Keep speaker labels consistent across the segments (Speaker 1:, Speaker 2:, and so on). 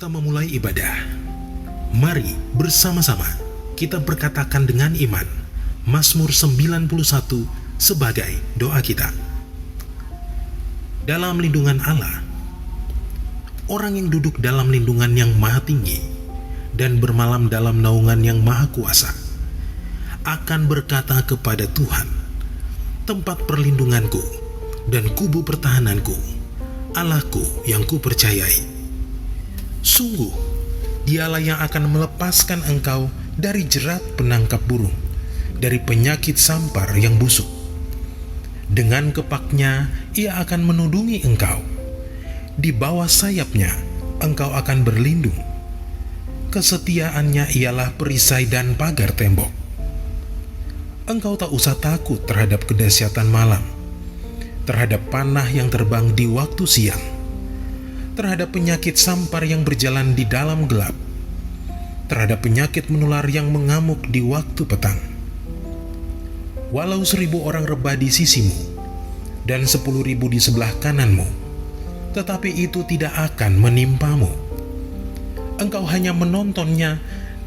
Speaker 1: kita memulai ibadah, mari bersama-sama kita berkatakan dengan iman Mazmur 91 sebagai doa kita. Dalam lindungan Allah, orang yang duduk dalam lindungan yang maha tinggi dan bermalam dalam naungan yang maha kuasa akan berkata kepada Tuhan, tempat perlindunganku dan kubu pertahananku, Allahku yang kupercayai. Sungguh, dialah yang akan melepaskan engkau dari jerat penangkap burung, dari penyakit sampar yang busuk. Dengan kepaknya ia akan menudungi engkau. Di bawah sayapnya engkau akan berlindung. Kesetiaannya ialah perisai dan pagar tembok. Engkau tak usah takut terhadap kedahsyatan malam, terhadap panah yang terbang di waktu siang, terhadap penyakit sampar yang berjalan di dalam gelap, terhadap penyakit menular yang mengamuk di waktu petang. Walau 1.000 orang rebah di sisimu dan 10.000 di sebelah kananmu, tetapi itu tidak akan menimpamu. Engkau hanya menontonnya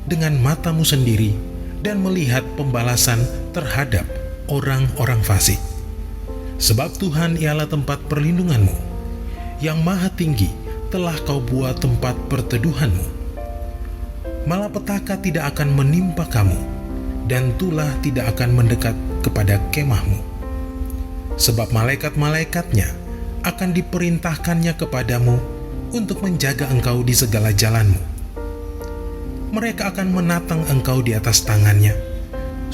Speaker 1: dengan matamu sendiri dan melihat pembalasan terhadap orang-orang fasik. Sebab Tuhan ialah tempat perlindunganmu, yang maha tinggi telah kau buat tempat perteduhanmu. Malapetaka tidak akan menimpa kamu, dan tulah tidak akan mendekat kepada kemahmu. Sebab malaikat-malaikatnya akan diperintahkannya kepadamu untuk menjaga engkau di segala jalanmu. Mereka akan menatang engkau di atas tangannya,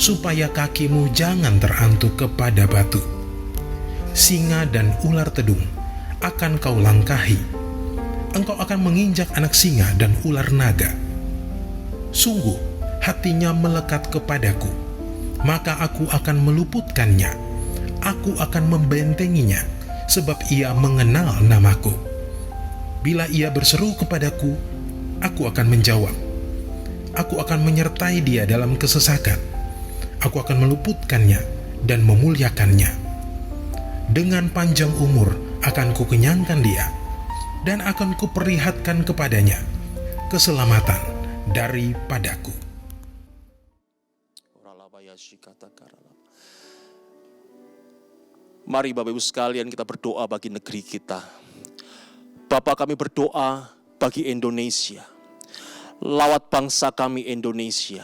Speaker 1: supaya kakimu jangan terantuk kepada batu. Singa dan ular tedung akan kau langkahi. Engkau akan menginjak anak singa dan ular naga. Sungguh, hatinya melekat kepadaku, maka aku akan meluputkannya. Aku akan membentenginya, sebab ia mengenal namaku. Bila ia berseru kepadaku, aku akan menjawab. Aku akan menyertai dia dalam kesesakan. Aku akan meluputkannya dan memuliakannya. Dengan panjang umur akan kukenyangkan dia, dan akan kuperlihatkan kepadanya keselamatan daripadaku.
Speaker 2: Mari Bapak Ibu sekalian kita berdoa bagi negeri kita. Bapak, kami berdoa bagi Indonesia. Lawat bangsa kami Indonesia.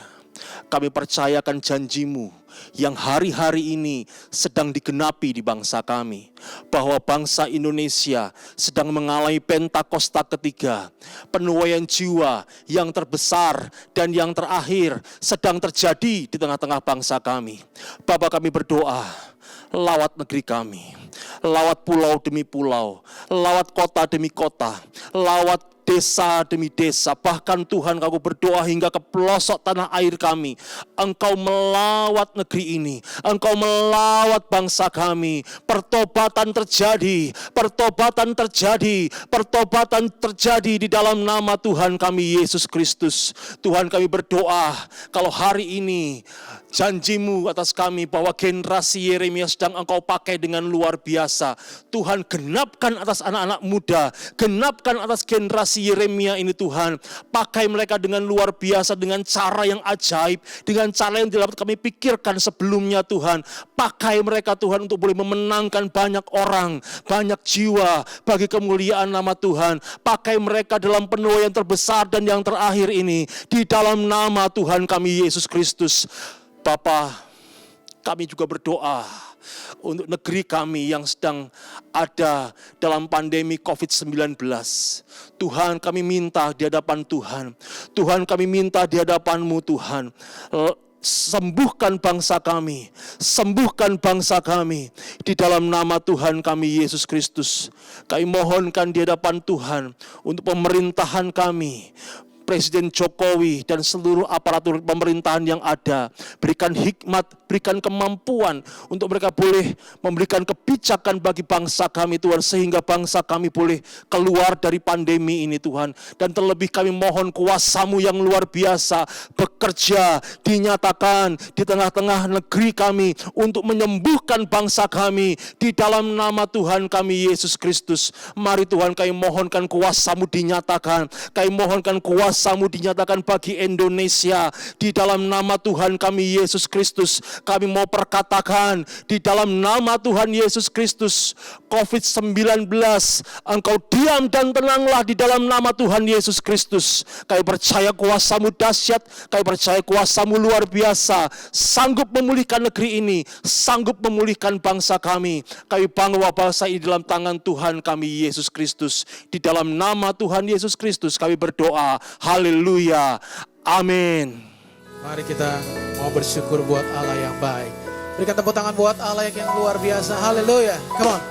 Speaker 2: Kami percayakan janji-Mu yang hari-hari ini sedang digenapi di bangsa kami, bahwa bangsa Indonesia sedang mengalami Pentakosta ketiga. Penuaian jiwa yang terbesar dan yang terakhir sedang terjadi di tengah-tengah bangsa kami. Bapak, kami berdoa, lawat negeri kami, lawat pulau demi pulau, lawat kota demi kota, lawat desa demi desa, bahkan Tuhan, aku berdoa hingga ke pelosok tanah air kami. Engkau melawat negeri ini, Engkau melawat bangsa kami. Pertobatan terjadi, pertobatan terjadi, pertobatan terjadi di dalam nama Tuhan kami Yesus Kristus. Tuhan, kami berdoa, kalau hari ini janji-Mu atas kami bahwa generasi Yeremia sedang Engkau pakai dengan luar biasa. Tuhan, genapkan atas anak-anak muda, genapkan atas generasi Yeremia ini Tuhan. Pakai mereka dengan luar biasa, dengan cara yang ajaib, dengan cara yang tidak dapat kami pikirkan sebelumnya Tuhan. Pakai mereka Tuhan untuk boleh memenangkan banyak orang, banyak jiwa bagi kemuliaan nama Tuhan. Pakai mereka dalam penuaian terbesar dan yang terakhir ini, di dalam nama Tuhan kami Yesus Kristus. Bapa, kami juga berdoa untuk negeri kami yang sedang ada dalam pandemi COVID-19. Tuhan, kami minta di hadapan Tuhan. Tuhan, kami minta di hadapan-Mu Tuhan. Sembuhkan bangsa kami, sembuhkan bangsa kami di dalam nama Tuhan kami Yesus Kristus. Kami mohonkan di hadapan Tuhan untuk pemerintahan kami, Presiden Jokowi dan seluruh aparatur pemerintahan yang ada. Berikan hikmat, berikan kemampuan untuk mereka boleh memberikan kebijakan bagi bangsa kami Tuhan, sehingga bangsa kami boleh keluar dari pandemi ini Tuhan. Dan terlebih kami mohon kuasa-Mu yang luar biasa bekerja, dinyatakan di tengah-tengah negeri kami untuk menyembuhkan bangsa kami di dalam nama Tuhan kami Yesus Kristus. Mari Tuhan, kami mohonkan kuasa-Mu dinyatakan, kami mohonkan kuasa-Mu dinyatakan bagi Indonesia di dalam nama Tuhan kami Yesus Kristus. Kami mau perkatakan di dalam nama Tuhan Yesus Kristus, COVID-19, Engkau diam dan tenanglah di dalam nama Tuhan Yesus Kristus. Kami percaya kuasa-Mu dahsyat, kami percaya kuasa-Mu luar biasa, sanggup memulihkan negeri ini, sanggup memulihkan bangsa kami. Kami bawa bangsa ini dalam tangan Tuhan kami Yesus Kristus. Di dalam nama Tuhan Yesus Kristus kami berdoa. Haleluya. Amin.
Speaker 3: Mari kita mau bersyukur buat Allah yang baik. Berikan tepuk tangan buat Allah yang luar biasa. Haleluya. Come on.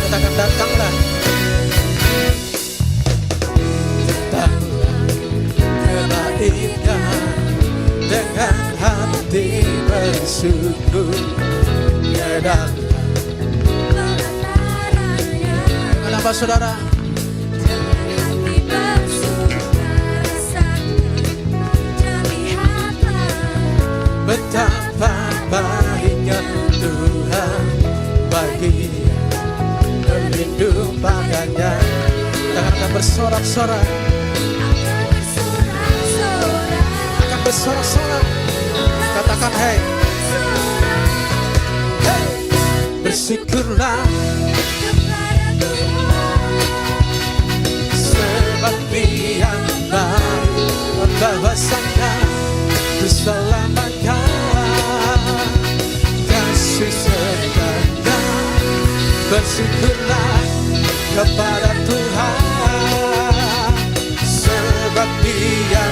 Speaker 3: Katakan datanglah. Dengan hati bersyukur ke dalam. Dengan apa saudara? Betapa baiknya Tuhan bagi berlindung padanya. Tangan akan bersorak-sorak, bersorak-sorak. Katakan hey, hey, bersyukurlah sebab Dia baik, membebaskan, diselamatkan, kasih serta-Nya. Bersyukurlah kepada Tuhan sebab Dia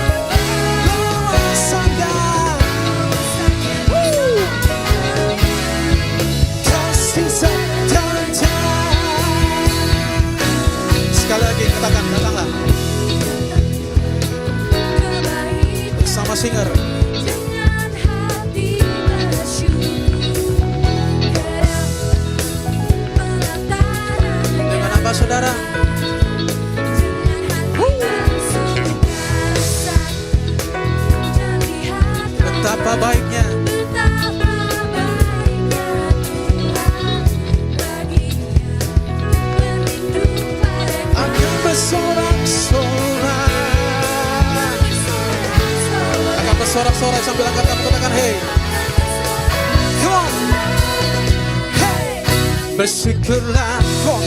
Speaker 3: sekali lagi katakan datanglah bersama singer. Dengan apa saudara? Betapa baiknya akan bersorak-sorak, akan bersorak-sorak sambil angkat tangan, katakan hey, come on, hey, bersyukurlah kok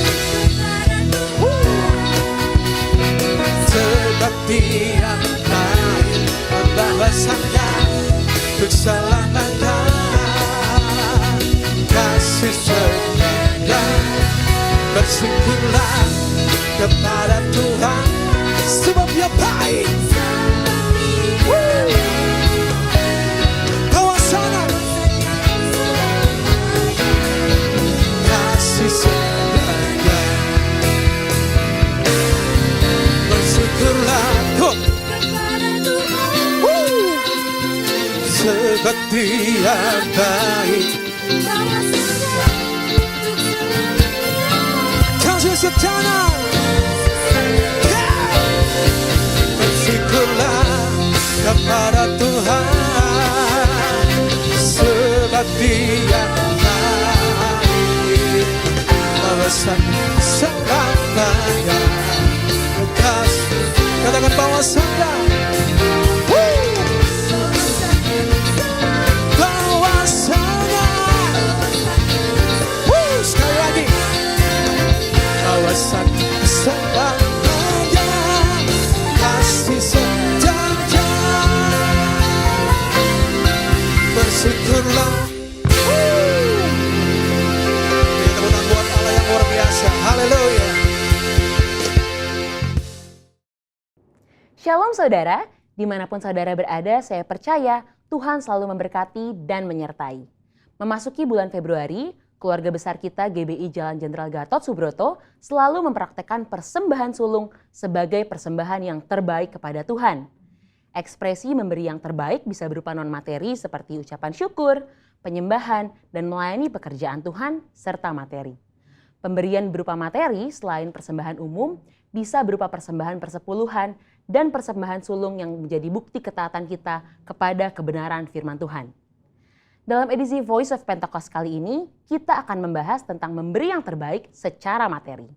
Speaker 3: sebab Dia baik, membawasannya keselamatan, kasih setia. Bersyukurlah kepada Tuhan sebab Dia baik. Bawa sana kasih setia. Bersyukurlah sebab Dia baik. Kasih setia. Bersyukurlah kepada Tuhan sebab Dia baik, bawasan selamanya. Katakan bawasannya, bawasannya. Sekali lagi, bawasan selamanya, kasih setia. Bersyukurlah. Kita tepuk buat Allah yang luar biasa. Haleluya.
Speaker 4: Shalom saudara, dimanapun saudara berada, saya percaya Tuhan selalu memberkati dan menyertai. Memasuki bulan Februari, keluarga besar kita GBI Jalan Jenderal Gatot Subroto selalu mempraktekkan persembahan sulung sebagai persembahan yang terbaik kepada Tuhan. Ekspresi memberi yang terbaik bisa berupa non-materi seperti ucapan syukur, penyembahan, dan melayani pekerjaan Tuhan, serta materi. Pemberian berupa materi selain persembahan umum bisa berupa persembahan persepuluhan dan persembahan sulung yang menjadi bukti ketaatan kita kepada kebenaran firman Tuhan. Dalam edisi Voice of Pentecost kali ini, kita akan membahas tentang memberi yang terbaik secara materi.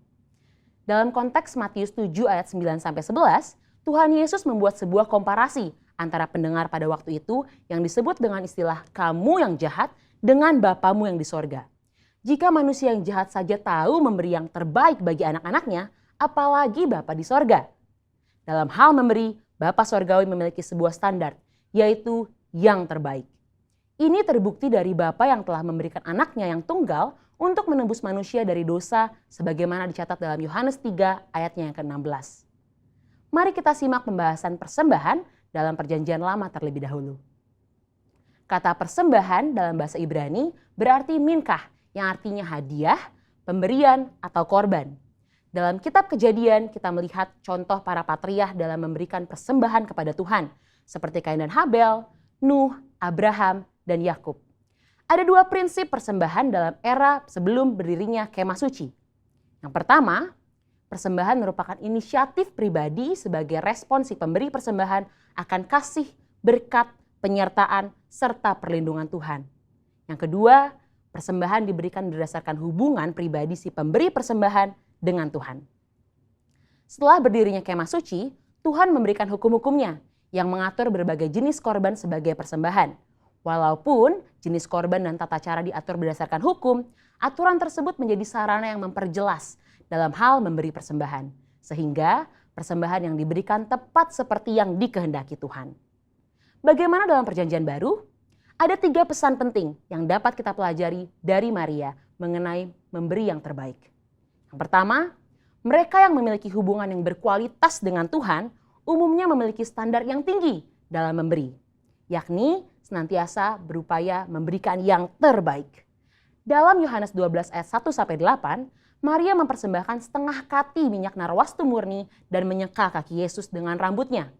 Speaker 4: Dalam konteks Matius 7 ayat 9-11, Tuhan Yesus membuat sebuah komparasi antara pendengar pada waktu itu yang disebut dengan istilah kamu yang jahat dengan Bapamu yang di sorga. Jika manusia yang jahat saja tahu memberi yang terbaik bagi anak-anaknya, apalagi Bapa di sorga. Dalam hal memberi, Bapa Sorgawi memiliki sebuah standar, yaitu yang terbaik. Ini terbukti dari Bapa yang telah memberikan anaknya yang tunggal untuk menebus manusia dari dosa sebagaimana dicatat dalam Yohanes 3 ayatnya yang ke-16. Mari kita simak pembahasan persembahan dalam Perjanjian Lama terlebih dahulu. Kata persembahan dalam bahasa Ibrani berarti minkah, yang artinya hadiah, pemberian, atau korban. Dalam kitab Kejadian kita melihat contoh para patriarh dalam memberikan persembahan kepada Tuhan, seperti Kain dan Habel, Nuh, Abraham, dan Yakub. Ada dua prinsip persembahan dalam era sebelum berdirinya kemah suci. Yang pertama, persembahan merupakan inisiatif pribadi sebagai respon si pemberi persembahan akan kasih, berkat, penyertaan, serta perlindungan Tuhan. Yang kedua, persembahan diberikan berdasarkan hubungan pribadi si pemberi persembahan dengan Tuhan. Setelah berdirinya kemah suci, Tuhan memberikan hukum-hukumnya yang mengatur berbagai jenis korban sebagai persembahan. Walaupun jenis korban dan tata cara diatur berdasarkan hukum, aturan tersebut menjadi sarana yang memperjelas dalam hal memberi persembahan, sehingga persembahan yang diberikan tepat seperti yang dikehendaki Tuhan. Bagaimana dalam Perjanjian Baru? Ada 3 pesan penting yang dapat kita pelajari dari Maria mengenai memberi yang terbaik. Yang pertama, mereka yang memiliki hubungan yang berkualitas dengan Tuhan umumnya memiliki standar yang tinggi dalam memberi, yakni senantiasa berupaya memberikan yang terbaik. Dalam Yohanes 12 ayat 1-8, Maria mempersembahkan setengah kati minyak narwastu murni dan menyeka kaki Yesus dengan rambutnya.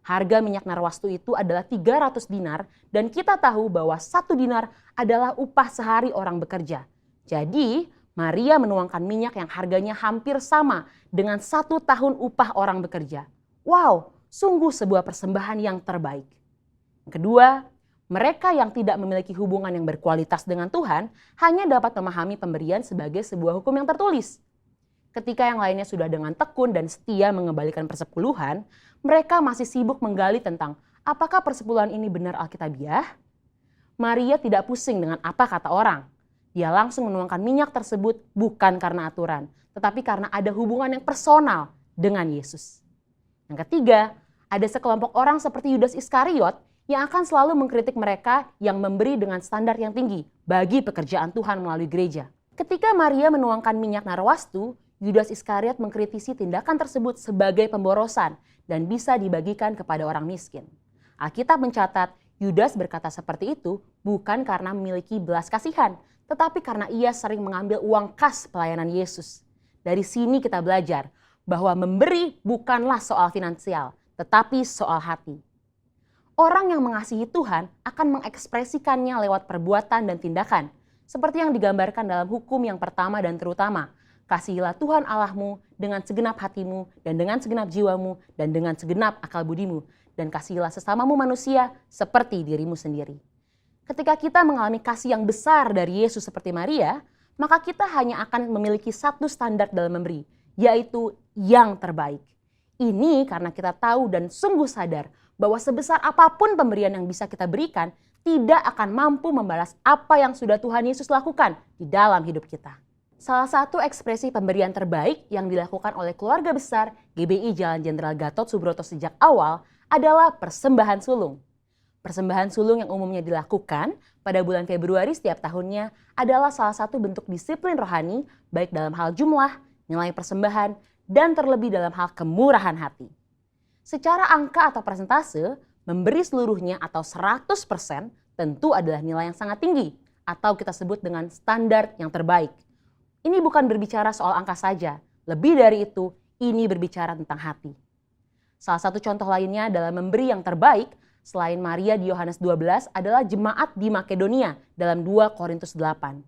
Speaker 4: Harga minyak narwastu itu adalah 300 dinar dan kita tahu bahwa 1 dinar adalah upah sehari orang bekerja. Jadi Maria menuangkan minyak yang harganya hampir sama dengan 1 tahun upah orang bekerja. Wow, sungguh sebuah persembahan yang terbaik. Yang kedua, mereka yang tidak memiliki hubungan yang berkualitas dengan Tuhan hanya dapat memahami pemberian sebagai sebuah hukum yang tertulis. Ketika yang lainnya sudah dengan tekun dan setia mengembalikan persepuluhan, mereka masih sibuk menggali tentang apakah persepuluhan ini benar alkitabiah. Maria tidak pusing dengan apa kata orang. Dia langsung menuangkan minyak tersebut bukan karena aturan, tetapi karena ada hubungan yang personal dengan Yesus. Yang ketiga, ada sekelompok orang seperti Yudas Iskariot yang akan selalu mengkritik mereka yang memberi dengan standar yang tinggi bagi pekerjaan Tuhan melalui gereja. Ketika Maria menuangkan minyak narwastu, Yudas Iskariot mengkritisi tindakan tersebut sebagai pemborosan dan bisa dibagikan kepada orang miskin. Alkitab mencatat, Yudas berkata seperti itu bukan karena memiliki belas kasihan, tetapi karena ia sering mengambil uang kas pelayanan Yesus. Dari sini kita belajar bahwa memberi bukanlah soal finansial, tetapi soal hati. Orang yang mengasihi Tuhan akan mengekspresikannya lewat perbuatan dan tindakan. Seperti yang digambarkan dalam hukum yang pertama dan terutama. Kasihilah Tuhan Allahmu dengan segenap hatimu dan dengan segenap jiwamu dan dengan segenap akal budimu. Dan kasihilah sesamamu manusia seperti dirimu sendiri. Ketika kita mengalami kasih yang besar dari Yesus seperti Maria, maka kita hanya akan memiliki satu standar dalam memberi, yaitu yang terbaik. Ini karena kita tahu dan sungguh sadar bahwa sebesar apapun pemberian yang bisa kita berikan, tidak akan mampu membalas apa yang sudah Tuhan Yesus lakukan di dalam hidup kita. Salah satu ekspresi pemberian terbaik yang dilakukan oleh keluarga besar GBI Jalan Jenderal Gatot Subroto sejak awal adalah persembahan sulung. Persembahan sulung yang umumnya dilakukan pada bulan Februari setiap tahunnya adalah salah satu bentuk disiplin rohani, baik dalam hal jumlah, nilai persembahan, dan terlebih dalam hal kemurahan hati. Secara angka atau persentase, memberi seluruhnya atau 100% tentu adalah nilai yang sangat tinggi atau kita sebut dengan standar yang terbaik. Ini bukan berbicara soal angka saja, lebih dari itu, ini berbicara tentang hati. Salah satu contoh lainnya dalam memberi yang terbaik selain Maria di Yohanes 12 adalah jemaat di Makedonia dalam 2 Korintus 8.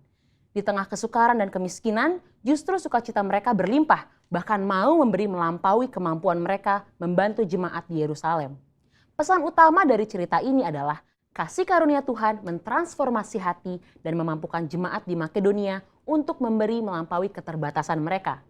Speaker 4: Di tengah kesukaran dan kemiskinan, justru sukacita mereka berlimpah, bahkan mau memberi melampaui kemampuan mereka membantu jemaat di Yerusalem. Pesan utama dari cerita ini adalah kasih karunia Tuhan mentransformasi hati dan memampukan jemaat di Makedonia untuk memberi melampaui keterbatasan mereka.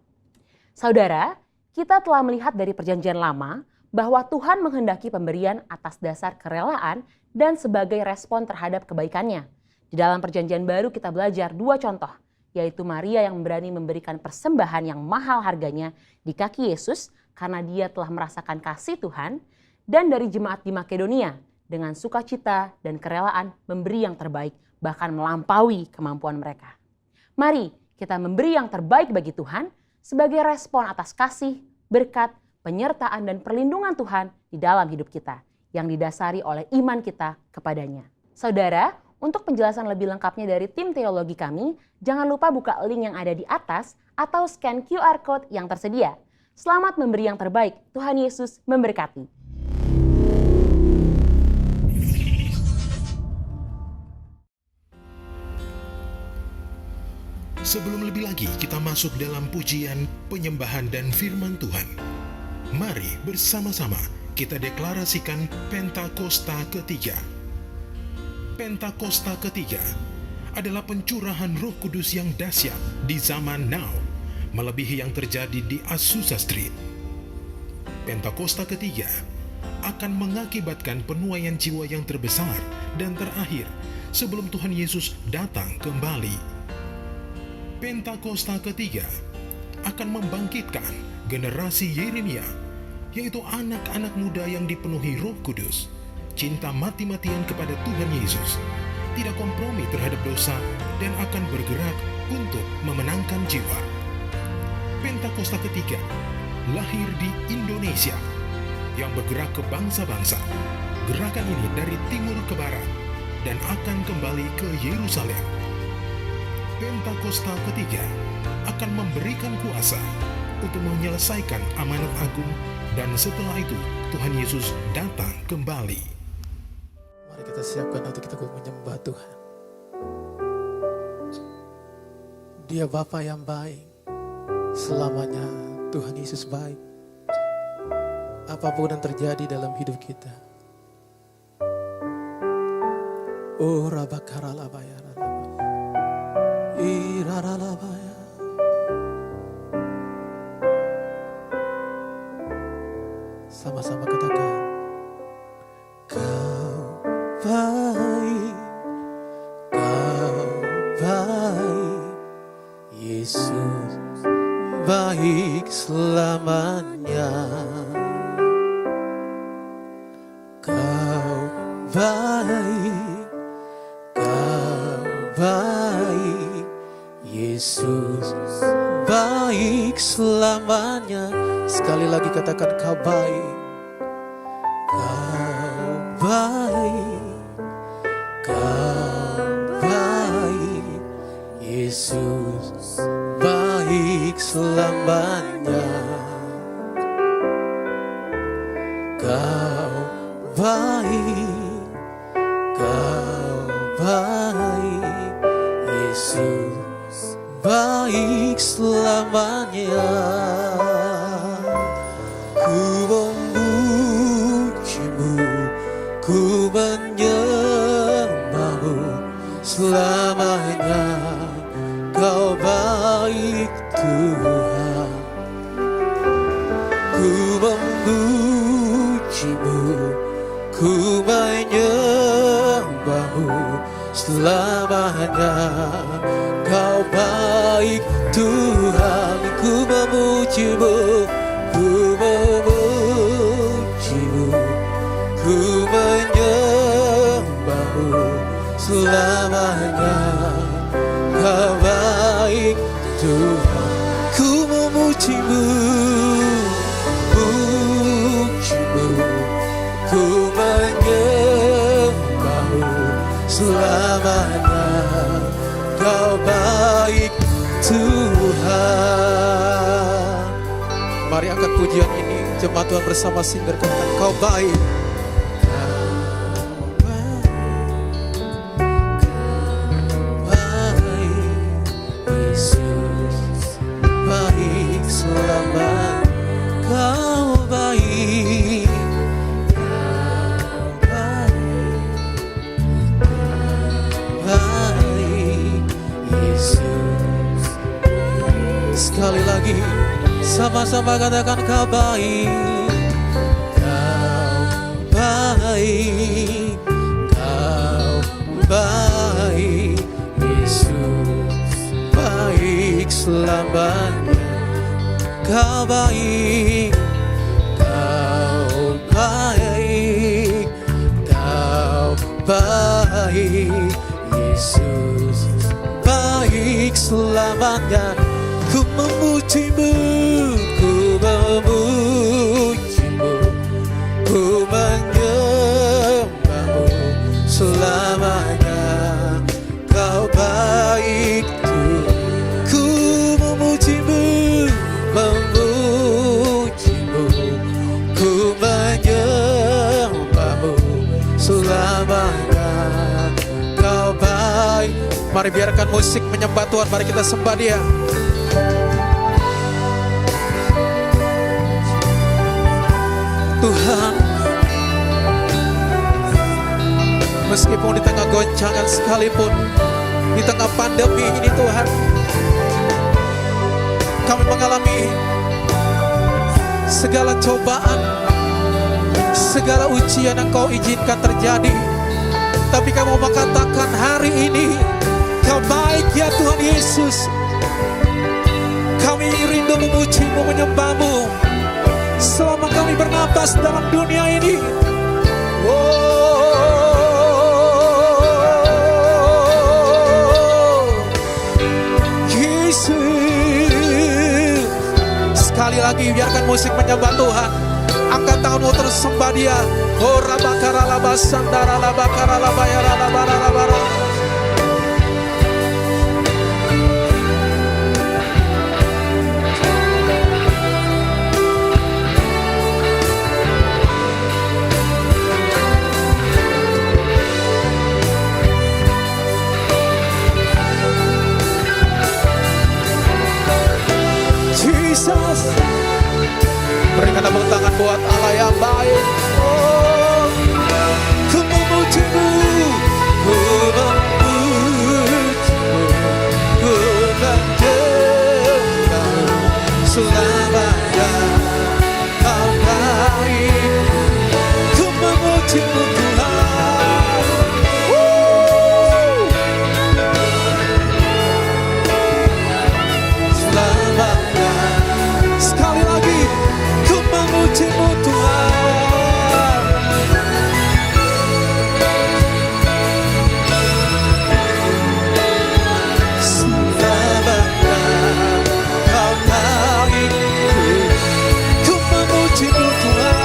Speaker 4: Saudara, kita telah melihat dari Perjanjian Lama bahwa Tuhan menghendaki pemberian atas dasar kerelaan dan sebagai respon terhadap kebaikannya. Di dalam Perjanjian Baru kita belajar 2 contoh, yaitu Maria yang berani memberikan persembahan yang mahal harganya di kaki Yesus karena dia telah merasakan kasih Tuhan, dan dari jemaat di Makedonia dengan sukacita dan kerelaan memberi yang terbaik, bahkan melampaui kemampuan mereka. Mari kita memberi yang terbaik bagi Tuhan sebagai respon atas kasih, berkat, penyertaan dan perlindungan Tuhan di dalam hidup kita yang didasari oleh iman kita kepadanya. Saudara, untuk penjelasan lebih lengkapnya dari tim teologi kami, jangan lupa buka link yang ada di atas atau scan QR Code yang tersedia. Selamat memberi yang terbaik, Tuhan Yesus memberkati.
Speaker 1: Sebelum lebih lagi kita masuk dalam pujian, penyembahan dan firman Tuhan, mari bersama-sama kita deklarasikan Pentakosta ketiga. Pentakosta ketiga adalah pencurahan Roh Kudus yang dahsyat di zaman now, melebihi yang terjadi di Azusa Street. Pentakosta ketiga akan mengakibatkan penuaian jiwa yang terbesar dan terakhir sebelum Tuhan Yesus datang kembali. Pentakosta ketiga akan membangkitkan generasi Yeremia, yaitu anak-anak muda yang dipenuhi Roh Kudus, cinta mati-matian kepada Tuhan Yesus, tidak kompromi terhadap dosa, dan akan bergerak untuk memenangkan jiwa. Pentakosta ketiga lahir di Indonesia yang bergerak ke bangsa-bangsa. Gerakan ini dari timur ke barat dan akan kembali ke Yerusalem. Pentakosta ketiga akan memberikan kuasa untuk menyelesaikan amanat agung, dan setelah itu Tuhan Yesus datang kembali.
Speaker 3: Mari kita siapkan untuk kita menyembah Tuhan. Dia Bapa yang baik, selamanya Tuhan Yesus baik. Apapun yang terjadi dalam hidup kita. Oh Rabakaralabaya, Iraralabaya. Sama-sama katakan, Kau baik, Kau baik, Yesus baik selamanya. Kau baik, Kau baik, Yesus baik selamanya. Sekali lagi katakan, Kau baik, Kau baik, Kau baik, Yesus baik selamanya. Kau baik, Kau baik, Yesus baik selamanya. Ku memujimu, ku menyembahmu selamanya. Kau baik Tuhan. Ku memujimu, ku menyembahmu selamanya. Kau baik Tuhan. Ku memujimu, ku memujimu, ku menyembahmu selamanya. Kau baik Tuhan. Ku memujimu, mujimu, selamanya. Kau baik Tuhan. Mari angkat pujian ini, jemaat Tuhan bersama singer katakan kau baik. Sekali lagi sama-sama katakan kau baik, kau baik, kau baik, Yesus baik selamanya. Kau baik, kau baik, kau baik, Yesus baik selamanya. Ku memujimu, ku memujimu, ku menyembahmu selamanya. Kau baik Tuhan. Ku memujimu, memujimu, ku menyembahmu selamanya. Kau baik. Mari biarkan musik menyembah Tuhan. Mari kita sembah Dia. Tuhan, meskipun di tengah goncangan sekalipun, di tengah pandemi ini Tuhan, kami mengalami segala cobaan, segala ujian yang Kau izinkan terjadi. Tapi kami mau katakan hari ini, Kau baik ya Tuhan Yesus. Kami rindu memuji-Mu, menyembah-Mu selama kami bernapas dalam dunia ini. Yesus. Sekali lagi biarkan musik menyembah Tuhan. Angkat tanganmu terus sembah Dia. Oh rabakara labasandara labakara labayara labara labara. Berikan tepuk tangan buat Allah yang baik. Oh, ku memuji-Mu, ku memuji-Mu, ku menyembah-Mu selamanya. Kau baik, ku memuji-Mu Tuhan. Selamanya. Sekali lagi, ku memuji-Mu Tuhan. Selamanya. Kau baik, ku memuji-Mu Tuhan.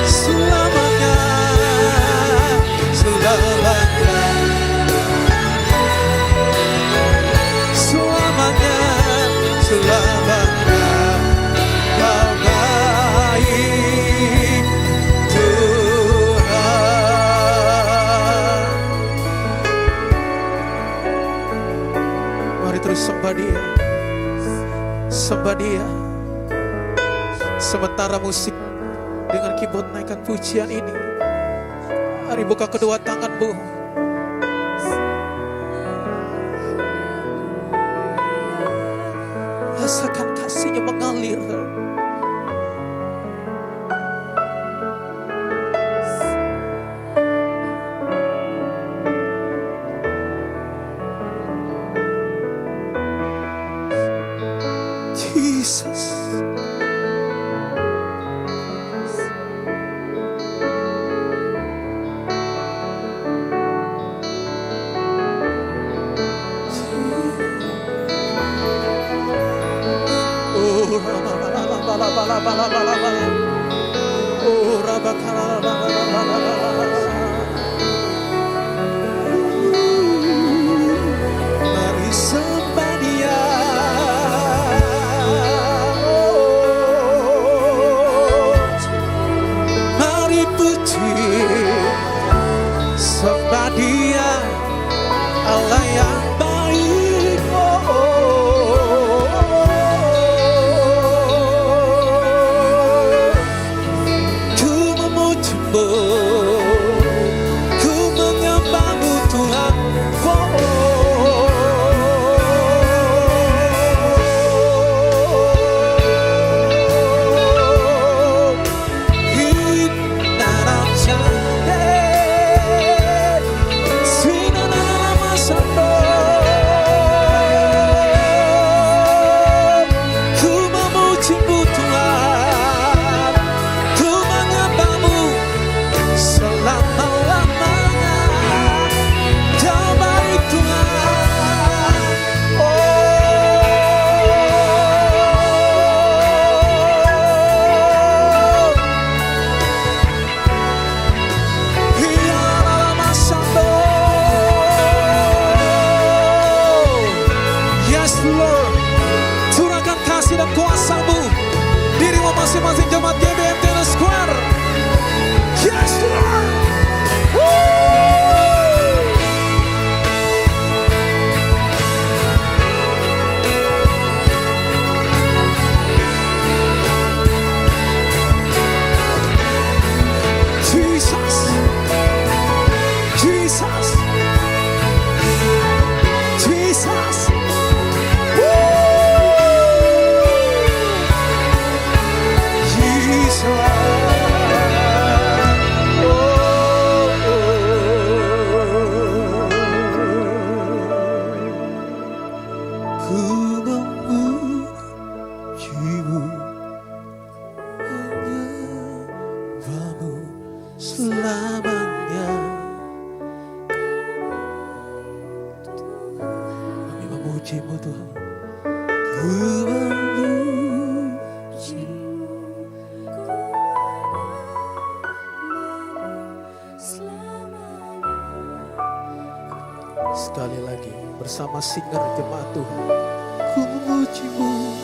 Speaker 3: Selamanya, selamanya, selamanya, selamanya. Kau baik Tuhan. Mari terus sembah Dia, sembah Dia. Sementara musik dengan keyboard naikkan pujian ini, mari buka kedua tanganmu. Rasakan kasih-Nya mengalir. Jesus. Mari sembah Dia. Mari puji sembah Dia, Allah yang baik. Ku memujimu, ku menyembahmu Tuhan. Masing-masing jemaat GBM Tennis Square. Yes Lord. Jesus, Jesus, Jesus. Selamanya kami memujimu Tuhan. Ku memujimu, sekali lagi bersama singer jemaat Tuhan. Ku memujimu.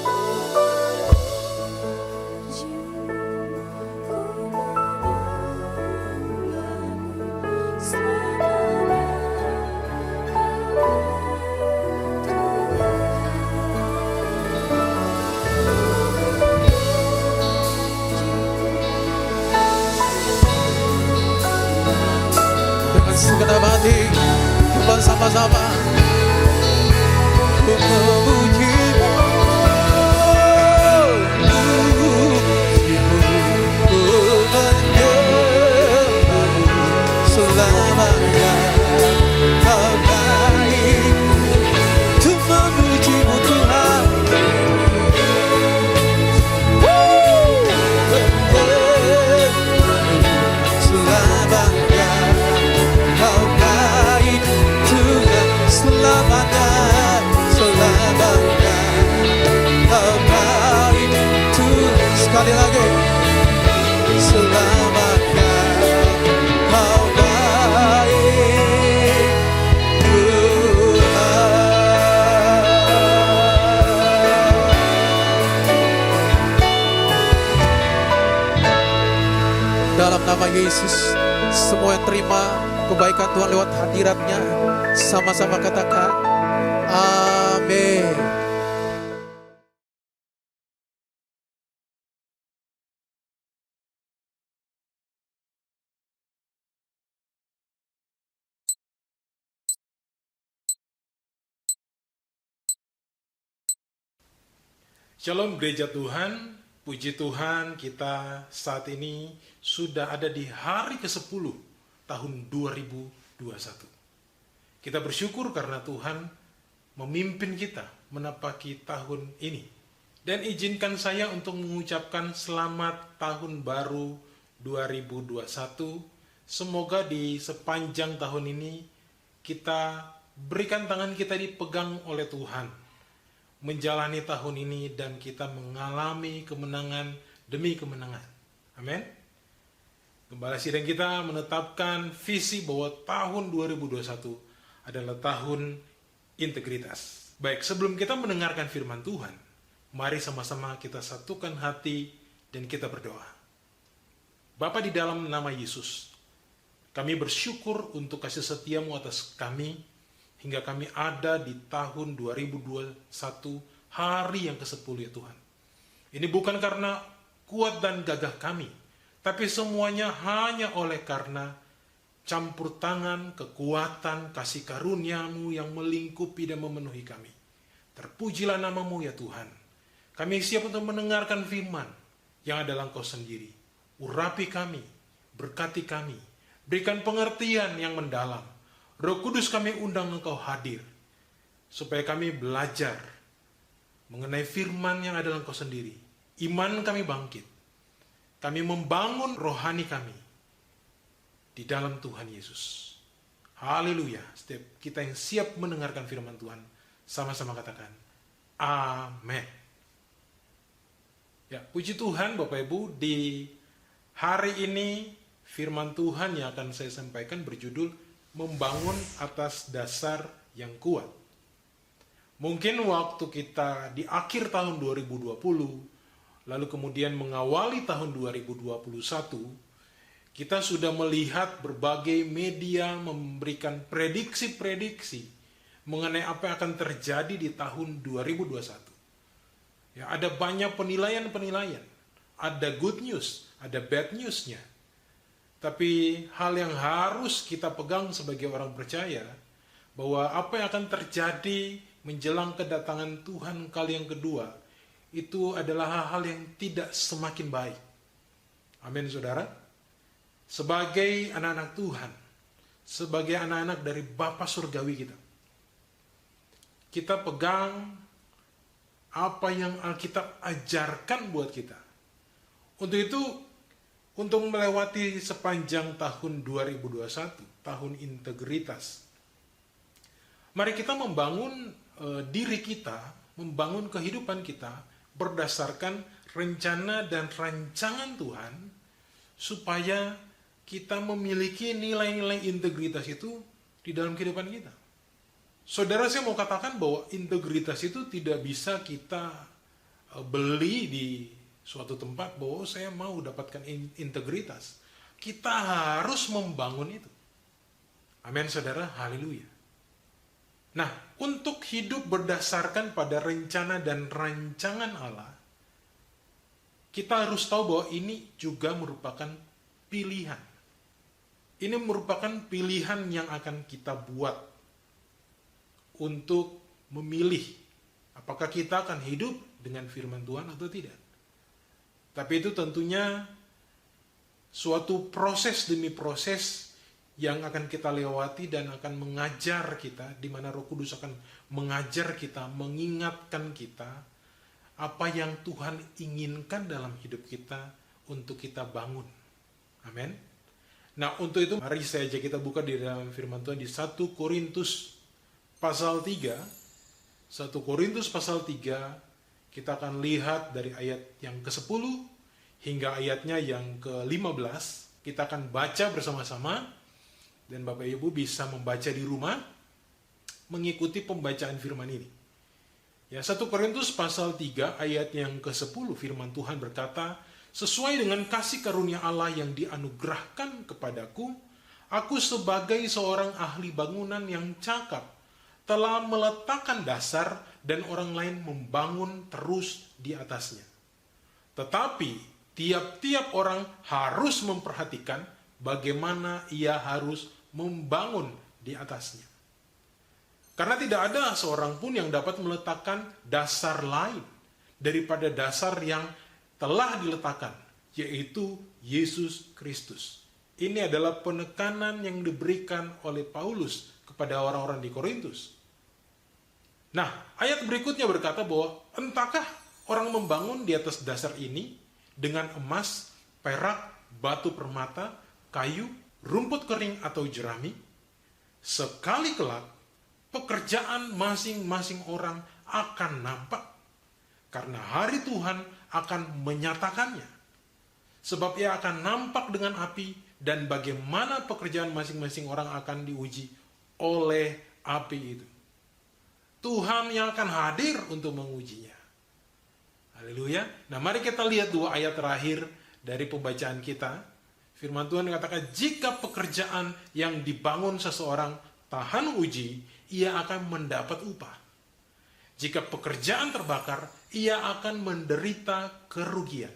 Speaker 3: Segenap hati kita sama-sama memujimu, selamanya Kau baik. Ku memujimu Tuhan. Selamanya Kau baik Tuhan, selamanya, selamanya Kau baik Tuhan. Sekali lagi, selamanya Kau baik Tuhan. Dalam nama Yesus, semua yang terima kebaikan Tuhan lewat hadiratnya, sama-sama katakan amin.
Speaker 1: Shalom gereja Tuhan, puji Tuhan kita saat ini sudah ada di hari ke-10 tahun 2021. Kita bersyukur karena Tuhan memimpin kita menapaki tahun ini. Dan izinkan saya untuk mengucapkan selamat tahun baru 2021. Semoga di sepanjang tahun ini kita berikan tangan kita dipegang oleh Tuhan. menjalani tahun ini dan kita mengalami kemenangan demi kemenangan. Amin. Gembala sidang kita menetapkan visi bahwa tahun 2021 adalah tahun integritas. Baik, sebelum kita mendengarkan firman Tuhan, mari sama-sama kita satukan hati dan kita berdoa. Bapa di dalam nama Yesus, kami bersyukur untuk kasih setiamu atas kami, hingga kami ada di tahun 2021, hari yang ke-10 ya Tuhan. Ini bukan karena kuat dan gagah kami, tapi semuanya hanya oleh karena campur tangan, kekuatan, kasih karunia-Mu yang melingkupi dan memenuhi kami. Terpujilah nama-Mu ya Tuhan. Kami siap untuk mendengarkan firman yang adalah Engkau sendiri. Urapi kami, berkati kami, berikan pengertian yang mendalam. Roh Kudus kami undang Engkau hadir, supaya kami belajar mengenai firman yang adalah Engkau sendiri. Iman kami bangkit. Kami membangun rohani kami di dalam Tuhan Yesus. Haleluya. Setiap kita yang siap mendengarkan firman Tuhan, sama-sama katakan, amin. Ya, puji Tuhan Bapak Ibu, di hari ini firman Tuhan yang akan saya sampaikan berjudul membangun atas dasar yang kuat. Mungkin waktu kita di akhir tahun 2020, lalu kemudian mengawali tahun 2021, kita sudah melihat berbagai media memberikan prediksi-prediksi mengenai apa yang akan terjadi di tahun 2021. Ya, ada banyak penilaian-penilaian, ada good news, ada bad news-nya. Tapi hal yang harus kita pegang sebagai orang percaya, bahwa apa yang akan terjadi menjelang kedatangan Tuhan kali yang kedua, itu adalah hal-hal yang tidak semakin baik. Amin, saudara. Sebagai anak-anak Tuhan, sebagai anak-anak dari Bapa Surgawi kita pegang apa yang Alkitab ajarkan buat kita. Untuk itu, untuk melewati sepanjang tahun 2021, tahun integritas, mari kita membangun diri kita, membangun kehidupan kita berdasarkan rencana dan rancangan Tuhan, supaya kita memiliki nilai-nilai integritas itu di dalam kehidupan kita. Saudara, saya mau katakan bahwa integritas itu tidak bisa kita beli di suatu tempat bahwa saya mau dapatkan integritas. Kita harus membangun itu. Amin, saudara. Haleluya. Nah, untuk hidup berdasarkan pada rencana dan rancangan Allah, kita harus tahu bahwa ini juga merupakan pilihan. Ini merupakan pilihan yang akan kita buat untuk memilih apakah kita akan hidup dengan firman Tuhan atau tidak. Tapi itu tentunya suatu proses demi proses yang akan kita lewati dan akan mengajar kita, di mana Roh Kudus akan mengajar kita, mengingatkan kita apa yang Tuhan inginkan dalam hidup kita untuk kita bangun. Amin. Nah, untuk itu mari saya ajak kita buka di dalam firman Tuhan di 1 Korintus pasal 3. 1 Korintus pasal 3, kita akan lihat dari ayat yang ke-10 hingga ayatnya yang ke-15. Kita akan baca bersama-sama, dan Bapak Ibu bisa membaca di rumah, mengikuti pembacaan firman ini. Ya, 1 Korintus pasal 3 ayat yang ke-10, firman Tuhan berkata, sesuai dengan kasih karunia Allah yang dianugerahkan kepadaku, aku sebagai seorang ahli bangunan yang cakap, telah meletakkan dasar dan orang lain membangun terus di atasnya. Tetapi tiap-tiap orang harus memperhatikan bagaimana ia harus membangun di atasnya. Karena tidak ada seorang pun yang dapat meletakkan dasar lain daripada dasar yang telah diletakkan, yaitu Yesus Kristus. Ini adalah penekanan yang diberikan oleh Paulus kepada orang-orang di Korintus. Nah, ayat berikutnya berkata bahwa entahkah orang membangun di atas dasar ini dengan emas, perak, batu permata, kayu, rumput kering atau jerami, sekali kelak pekerjaan masing-masing orang akan nampak. Karena hari Tuhan akan menyatakannya. Sebab ia akan nampak dengan api, dan bagaimana pekerjaan masing-masing orang akan diuji oleh api itu. Tuhan yang akan hadir untuk mengujinya. Haleluya. Nah, mari kita lihat dua ayat terakhir dari pembacaan kita. Firman Tuhan mengatakan, jika pekerjaan yang dibangun seseorang tahan uji, ia akan mendapat upah. Jika pekerjaan terbakar, ia akan menderita kerugian.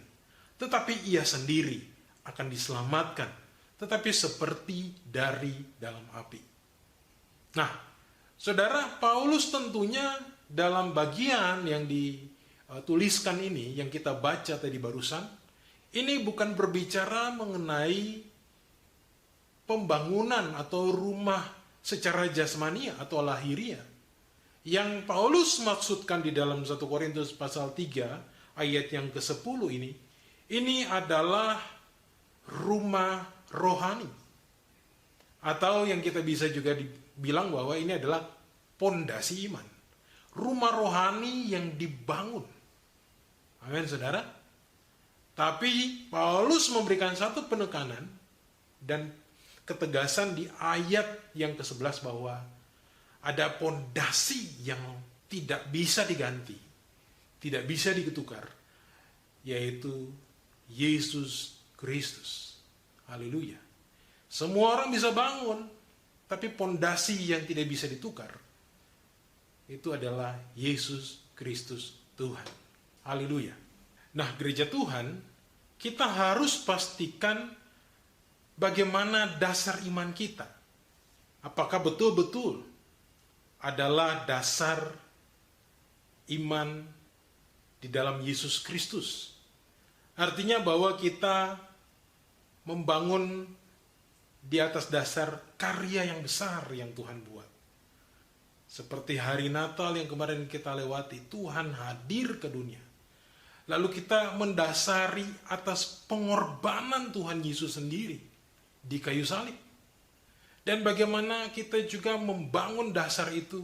Speaker 1: Tetapi ia sendiri akan diselamatkan, tetapi seperti dari dalam api. Nah, saudara, Paulus tentunya dalam bagian yang dituliskan ini, yang kita baca tadi barusan, ini bukan berbicara mengenai pembangunan atau rumah secara jasmania atau lahiriah. Yang Paulus maksudkan di dalam 1 Korintus pasal 3 ayat yang ke-10 ini adalah rumah rohani. Atau yang kita bisa juga bilang bahwa ini adalah pondasi iman. Rumah rohani yang dibangun. Amin, saudara. Tapi Paulus memberikan satu penekanan dan ketegasan di ayat yang ke-11 bahwa ada pondasi yang tidak bisa diganti, tidak bisa ditukar, yaitu Yesus Kristus. Haleluya. Semua orang bisa bangun, tapi pondasi yang tidak bisa ditukar, itu adalah Yesus Kristus Tuhan. Haleluya. Nah, gereja Tuhan, kita harus pastikan bagaimana dasar iman kita. Apakah betul-betul adalah dasar iman di dalam Yesus Kristus. Artinya bahwa kita membangun di atas dasar karya yang besar yang Tuhan buat. Seperti hari Natal yang kemarin kita lewati, Tuhan hadir ke dunia. Lalu kita mendasari atas pengorbanan Tuhan Yesus sendiri di kayu salib. Dan bagaimana kita juga membangun dasar itu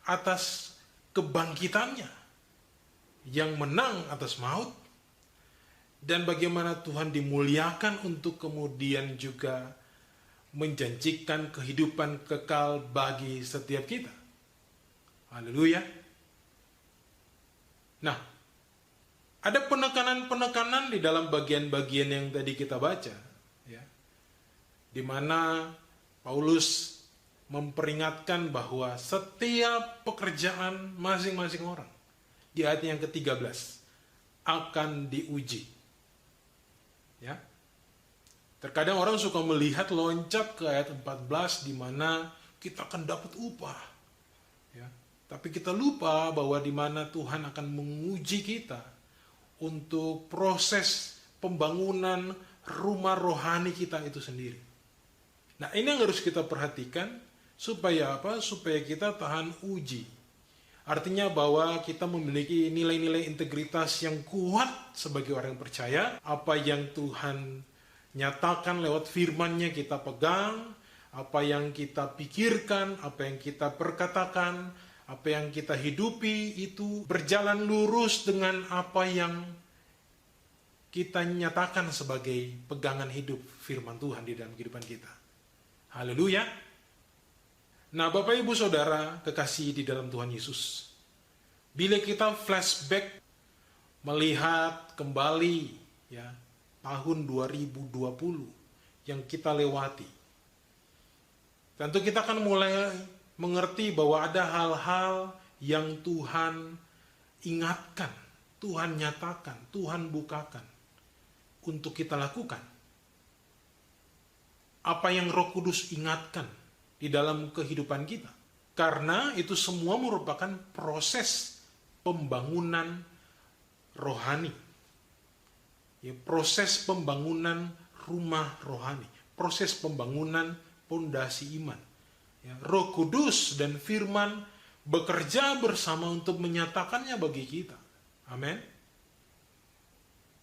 Speaker 1: atas kebangkitannya yang menang atas maut. Dan bagaimana Tuhan dimuliakan untuk kemudian juga menjanjikan kehidupan kekal bagi setiap kita. Haleluya. Nah, ada penekanan-penekanan di dalam bagian-bagian yang tadi kita baca, ya, di mana Paulus memperingatkan bahwa setiap pekerjaan masing-masing orang di ayat yang ke-13 akan diuji. Ya. Terkadang orang suka melihat loncat ke ayat 14 di mana kita akan dapat upah. Ya. Tapi kita lupa bahwa di mana Tuhan akan menguji kita untuk proses pembangunan rumah rohani kita itu sendiri. Nah, ini yang harus kita perhatikan supaya apa? Supaya kita tahan uji. Artinya bahwa kita memiliki nilai-nilai integritas yang kuat sebagai orang yang percaya. Apa yang Tuhan nyatakan lewat firman-Nya kita pegang, apa yang kita pikirkan, apa yang kita perkatakan, apa yang kita hidupi itu berjalan lurus dengan apa yang kita nyatakan sebagai pegangan hidup firman Tuhan di dalam kehidupan kita. Haleluya. Nah, Bapak Ibu Saudara kekasih di dalam Tuhan Yesus, bila kita flashback melihat kembali ya tahun 2020 yang kita lewati, tentu kita akan mulai mengerti bahwa ada hal-hal yang Tuhan ingatkan, Tuhan nyatakan, Tuhan bukakan untuk kita lakukan. Apa yang Roh Kudus ingatkan di dalam kehidupan kita. Karena itu semua merupakan proses pembangunan rohani. Ya, proses pembangunan rumah rohani. Proses pembangunan pondasi iman. Ya, Roh Kudus dan firman bekerja bersama untuk menyatakannya bagi kita. Amin.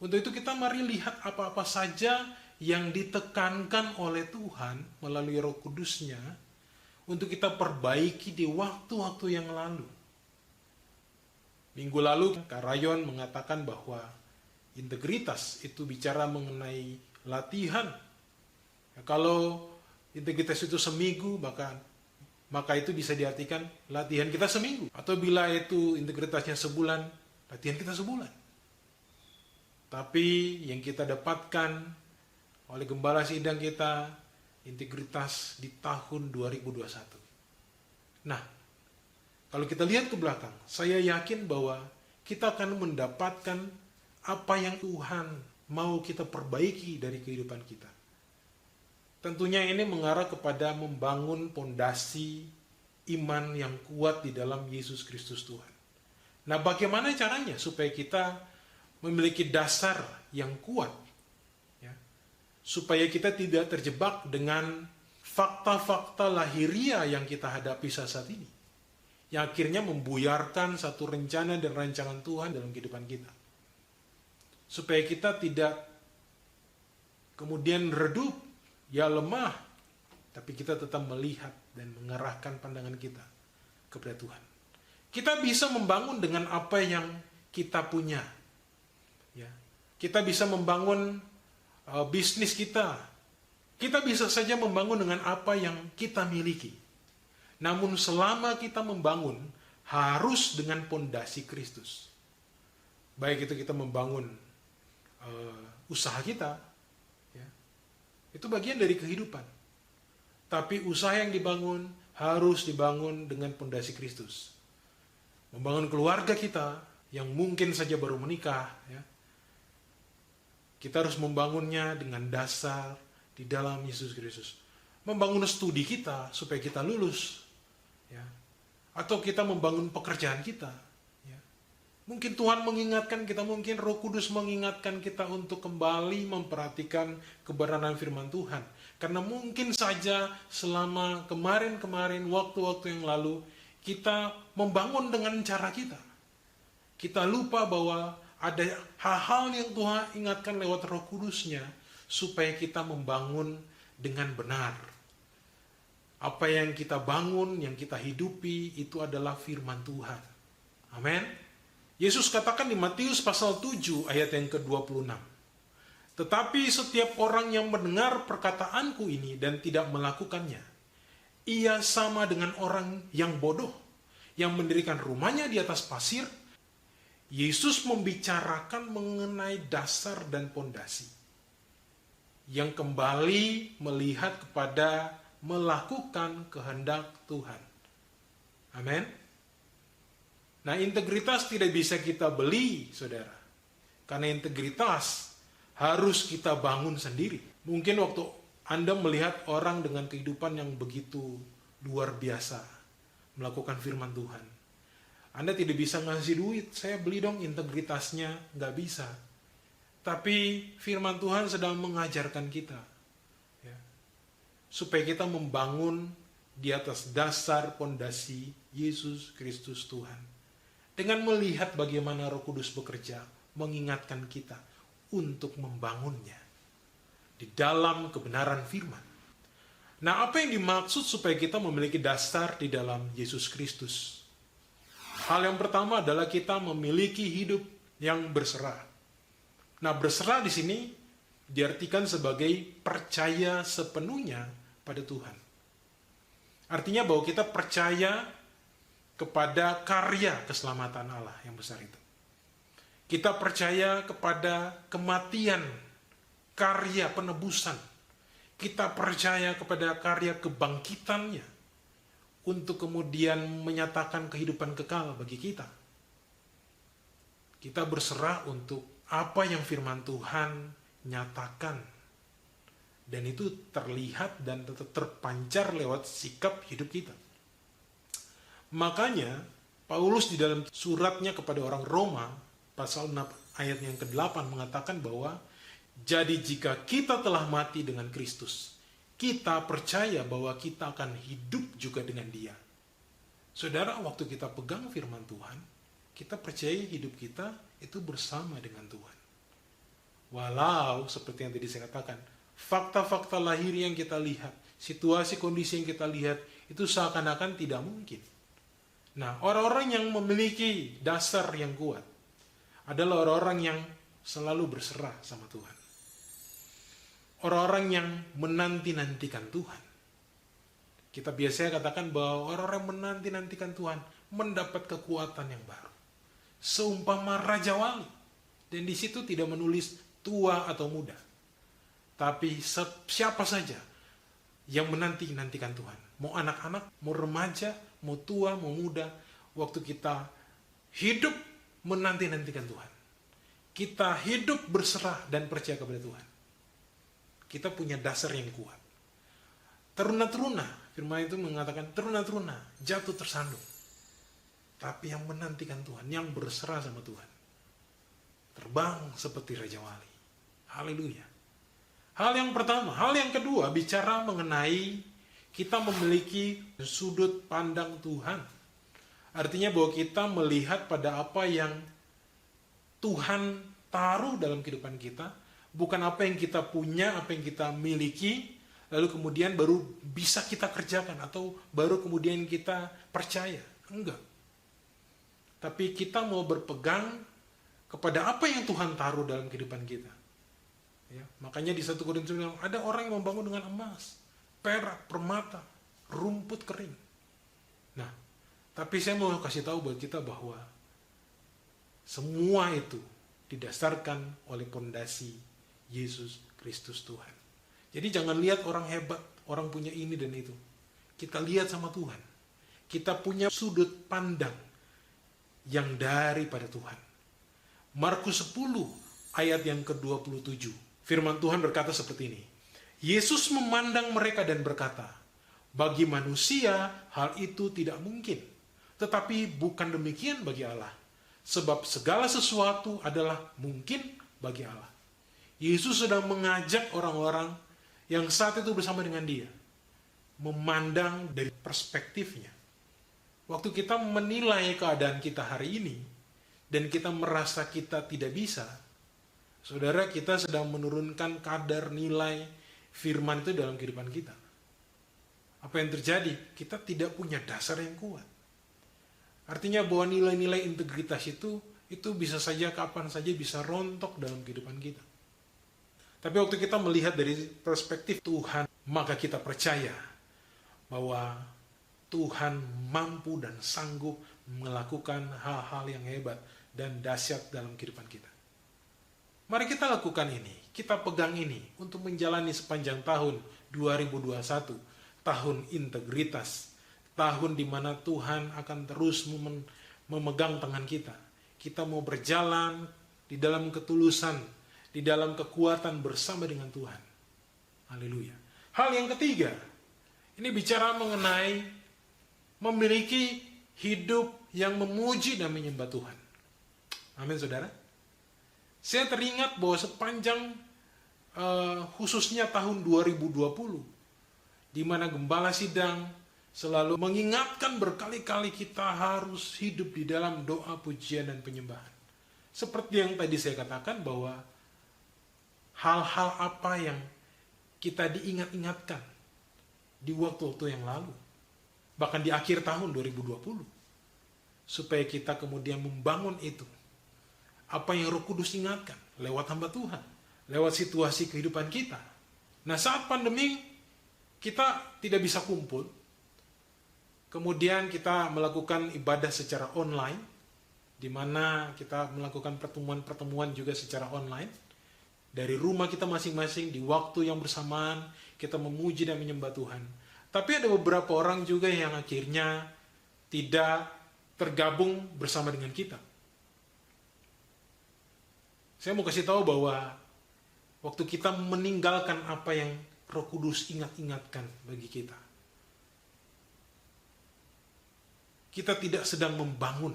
Speaker 1: Untuk itu kita mari lihat apa-apa saja yang ditekankan oleh Tuhan melalui Roh Kudus-Nya untuk kita perbaiki di waktu-waktu yang lalu. Minggu lalu Kak Rayon mengatakan bahwa integritas itu bicara mengenai latihan. Ya, kalau integritas itu seminggu, maka itu bisa diartikan latihan kita seminggu. Atau bila itu integritasnya sebulan, latihan kita sebulan. Tapi yang kita dapatkan oleh gembala sidang kita, integritas di tahun 2021. Nah, kalau kita lihat ke belakang, saya yakin bahwa kita akan mendapatkan apa yang Tuhan mau kita perbaiki dari kehidupan kita. Tentunya ini mengarah kepada membangun pondasi iman yang kuat di dalam Yesus Kristus Tuhan. Nah, bagaimana caranya supaya kita memiliki dasar yang kuat? Ya, supaya kita tidak terjebak dengan fakta-fakta lahiriah yang kita hadapi saat ini. Yang akhirnya membuyarkan satu rencana dan rancangan Tuhan dalam kehidupan kita. Supaya kita tidak kemudian redup, ya lemah, tapi kita tetap melihat dan mengarahkan pandangan kita kepada Tuhan. Kita bisa membangun dengan apa yang kita punya. Ya. Kita bisa membangun bisnis kita. Kita bisa saja membangun dengan apa yang kita miliki. Namun selama kita membangun, harus dengan pondasi Kristus. Baik itu kita membangun usaha kita, ya, itu bagian dari kehidupan. Tapi usaha yang dibangun harus dibangun dengan pondasi Kristus. Membangun keluarga kita yang mungkin saja baru menikah, ya, kita harus membangunnya dengan dasar di dalam Yesus Kristus. Membangun studi kita supaya kita lulus, ya, atau kita membangun pekerjaan kita. Ya. Mungkin Tuhan mengingatkan kita, mungkin Roh Kudus mengingatkan kita untuk kembali memperhatikan kebenaran firman Tuhan. Karena mungkin saja selama kemarin-kemarin, waktu-waktu yang lalu, kita membangun dengan cara kita. Kita lupa bahwa ada hal-hal yang Tuhan ingatkan lewat Roh Kudus-Nya supaya kita membangun dengan benar. Apa yang kita bangun, yang kita hidupi, itu adalah firman Tuhan. Amin. Yesus katakan di Matius pasal 7 ayat yang ke-26. Tetapi setiap orang yang mendengar perkataanku ini dan tidak melakukannya, ia sama dengan orang yang bodoh, yang mendirikan rumahnya di atas pasir. Yesus membicarakan mengenai dasar dan pondasi, yang kembali melihat kepada melakukan kehendak Tuhan. Amin. Nah, integritas tidak bisa kita beli, saudara. Karena integritas harus kita bangun sendiri. Mungkin waktu Anda melihat orang dengan kehidupan yang begitu luar biasa, melakukan firman Tuhan, Anda tidak bisa ngasih duit, saya beli dong integritasnya, nggak bisa. Tapi firman Tuhan sedang mengajarkan kita, supaya kita membangun di atas dasar pondasi Yesus Kristus Tuhan. Dengan melihat bagaimana Roh Kudus bekerja, mengingatkan kita untuk membangunnya di dalam kebenaran firman. Nah, apa yang dimaksud supaya kita memiliki dasar di dalam Yesus Kristus? Hal yang pertama adalah kita memiliki hidup yang berserah. Nah, berserah di sini diartikan sebagai percaya sepenuhnya pada Tuhan. Artinya bahwa kita percaya kepada karya keselamatan Allah yang besar itu. Kita percaya kepada kematian, karya penebusan. Kita percaya kepada karya kebangkitannya untuk kemudian menyatakan kehidupan kekal bagi kita. Kita berserah untuk apa yang firman Tuhan nyatakan. Dan itu terlihat dan tetap terpancar lewat sikap hidup kita. Makanya, Paulus di dalam suratnya kepada orang Roma, pasal 6 ayat yang ke-8 mengatakan bahwa, jadi jika kita telah mati dengan Kristus, kita percaya bahwa kita akan hidup juga dengan Dia. Saudara, waktu kita pegang firman Tuhan, kita percaya hidup kita itu bersama dengan Tuhan. Walau, seperti yang tadi saya katakan, fakta-fakta lahir yang kita lihat, situasi kondisi yang kita lihat, itu seakan-akan tidak mungkin. Nah, orang-orang yang memiliki dasar yang kuat adalah orang-orang yang selalu berserah sama Tuhan. Orang-orang yang menanti-nantikan Tuhan. Kita biasanya katakan bahwa orang-orang menanti-nantikan Tuhan mendapat kekuatan yang baru. Seumpama Raja Wali. Dan di situ tidak menulis tua atau muda. Tapi siapa saja yang menanti-nantikan Tuhan. Mau anak-anak, mau remaja, mau tua, mau muda. Waktu kita hidup menanti-nantikan Tuhan. Kita hidup berserah dan percaya kepada Tuhan. Kita punya dasar yang kuat. Teruna-teruna, firman itu mengatakan teruna-teruna, jatuh tersandung. Tapi yang menantikan Tuhan, yang berserah sama Tuhan, terbang seperti Raja Wali. Haleluya. Hal yang pertama. Hal yang kedua, bicara mengenai kita memiliki sudut pandang Tuhan. Artinya bahwa kita melihat pada apa yang Tuhan taruh dalam kehidupan kita, bukan apa yang kita punya, apa yang kita miliki, lalu kemudian baru bisa kita kerjakan, atau baru kemudian kita percaya. Enggak. Tapi kita mau berpegang kepada apa yang Tuhan taruh dalam kehidupan kita. Ya, makanya di 1 Korintus bilang, ada orang yang membangun dengan emas, perak, permata, rumput kering. Nah, tapi saya mau kasih tahu buat kita bahwa semua itu didasarkan oleh pondasi Yesus Kristus Tuhan. Jadi jangan lihat orang hebat, orang punya ini dan itu. Kita lihat sama Tuhan. Kita punya sudut pandang yang daripada Tuhan. Markus 10 ayat yang ke-27. Firman Tuhan berkata seperti ini. Yesus memandang mereka dan berkata, bagi manusia hal itu tidak mungkin, tetapi bukan demikian bagi Allah. Sebab segala sesuatu adalah mungkin bagi Allah. Yesus sedang mengajak orang-orang yang saat itu bersama dengan dia memandang dari perspektifnya. Waktu kita menilai keadaan kita hari ini dan kita merasa kita tidak bisa, saudara, kita sedang menurunkan kadar nilai firman itu dalam kehidupan kita. Apa yang terjadi? Kita tidak punya dasar yang kuat. Artinya bahwa nilai-nilai integritas itu bisa saja kapan saja bisa rontok dalam kehidupan kita. Tapi waktu kita melihat dari perspektif Tuhan, maka kita percaya bahwa Tuhan mampu dan sanggup melakukan hal-hal yang hebat dan dahsyat dalam kehidupan kita. Mari kita lakukan ini, kita pegang ini untuk menjalani sepanjang tahun 2021, tahun integritas, tahun di mana Tuhan akan terus memegang tangan kita. Kita mau berjalan di dalam ketulusan, di dalam kekuatan bersama dengan Tuhan. Haleluya. Hal yang ketiga, ini bicara mengenai memiliki hidup yang memuji dan menyembah Tuhan. Amin, saudara. Saya teringat bahwa sepanjang khususnya tahun 2020, di mana gembala sidang selalu mengingatkan berkali-kali kita harus hidup di dalam doa, pujian, dan penyembahan. Seperti yang tadi saya katakan bahwa hal-hal apa yang kita diingat-ingatkan di waktu-waktu yang lalu, bahkan di akhir tahun 2020, supaya kita kemudian membangun itu. Apa yang Roh Kudus ingatkan lewat hamba Tuhan, lewat situasi kehidupan kita. Nah, saat pandemi kita tidak bisa kumpul, kemudian kita melakukan ibadah secara online, di mana kita melakukan pertemuan-pertemuan juga secara online. Dari rumah kita masing-masing, di waktu yang bersamaan, kita memuji dan menyembah Tuhan. Tapi ada beberapa orang juga yang akhirnya tidak tergabung bersama dengan kita. Saya mau kasih tahu bahwa waktu kita meninggalkan apa yang Roh Kudus ingat-ingatkan bagi kita, kita tidak sedang membangun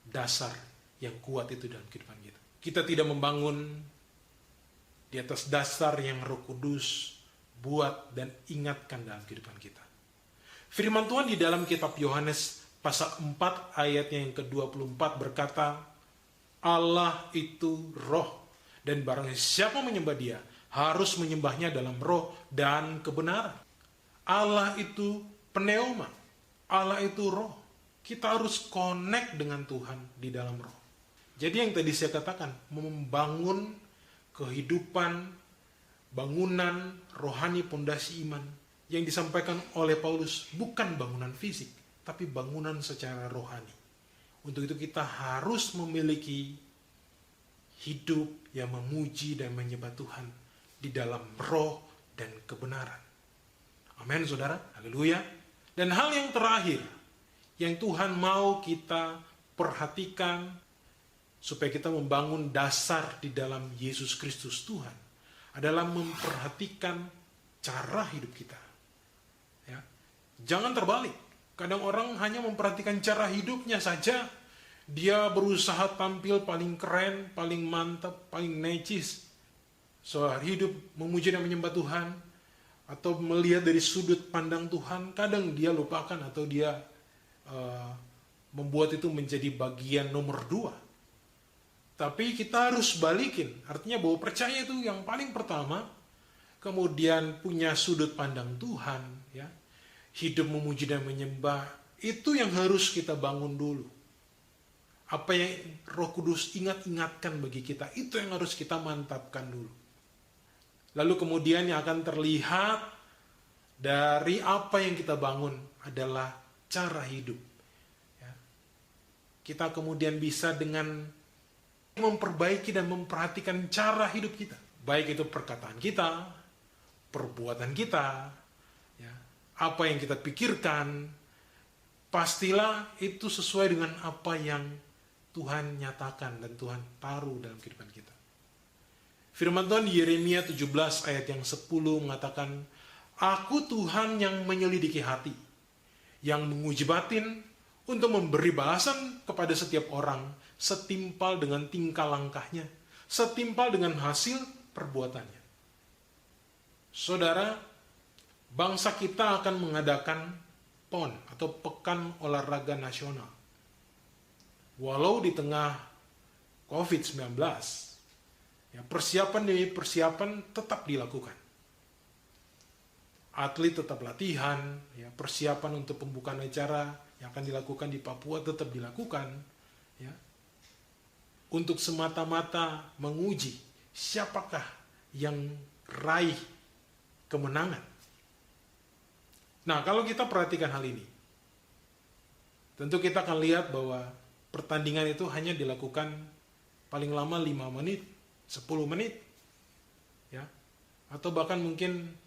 Speaker 1: dasar yang kuat itu dalam kehidupan kita. Kita tidak membangun di atas dasar yang Roh Kudus buat dan ingatkan dalam kehidupan kita. Firman Tuhan di dalam kitab Yohanes pasal 4 ayat yang ke-24 berkata, Allah itu roh, dan barang siapa menyembah dia harus menyembahnya dalam roh dan kebenaran. Allah itu pneuma, Allah itu roh. Kita harus connect dengan Tuhan di dalam roh. Jadi yang tadi saya katakan, membangun kehidupan, bangunan rohani pondasi iman yang disampaikan oleh Paulus bukan bangunan fisik, tapi bangunan secara rohani. Untuk itu kita harus memiliki hidup yang memuji dan menyembah Tuhan di dalam roh dan kebenaran. Amin, saudara. Haleluya. Dan hal yang terakhir yang Tuhan mau kita perhatikan supaya kita membangun dasar di dalam Yesus Kristus Tuhan adalah memperhatikan cara hidup kita. Ya. Jangan terbalik. Kadang orang hanya memperhatikan cara hidupnya saja. Dia berusaha tampil paling keren, paling mantap, paling necis. Soal hidup memuji dan menyembah Tuhan. Atau melihat dari sudut pandang Tuhan. Kadang dia lupakan atau dia membuat itu menjadi bagian nomor 2. Tapi kita harus balikin. Artinya bahwa percaya itu yang paling pertama. Kemudian punya sudut pandang Tuhan. Ya. Hidup memuji dan menyembah. Itu yang harus kita bangun dulu. Apa yang Roh Kudus ingatkan bagi kita. Itu yang harus kita mantapkan dulu. Lalu kemudian yang akan terlihat dari apa yang kita bangun adalah cara hidup. Ya. Kita kemudian bisa dengan memperbaiki dan memperhatikan cara hidup kita. Baik itu perkataan kita, perbuatan kita, ya, apa yang kita pikirkan, pastilah itu sesuai dengan apa yang Tuhan nyatakan dan Tuhan taruh dalam kehidupan kita. Firman Tuhan di Yeremia 17 ayat yang 10 mengatakan, Aku Tuhan yang menyelidiki hati, yang menguji batin untuk memberi balasan kepada setiap orang setimpal dengan tingkah langkahnya, setimpal dengan hasil perbuatannya. Saudara, bangsa kita akan mengadakan PON atau Pekan Olahraga Nasional. Walau di tengah COVID-19, ya, persiapan demi persiapan tetap dilakukan. Atlet tetap latihan, ya, persiapan untuk pembukaan acara yang akan dilakukan di Papua tetap dilakukan, ya, untuk semata-mata menguji siapakah yang raih kemenangan. Nah, kalau kita perhatikan hal ini, tentu kita akan lihat bahwa pertandingan itu hanya dilakukan paling lama 5 menit, 10 menit, ya, atau bahkan mungkin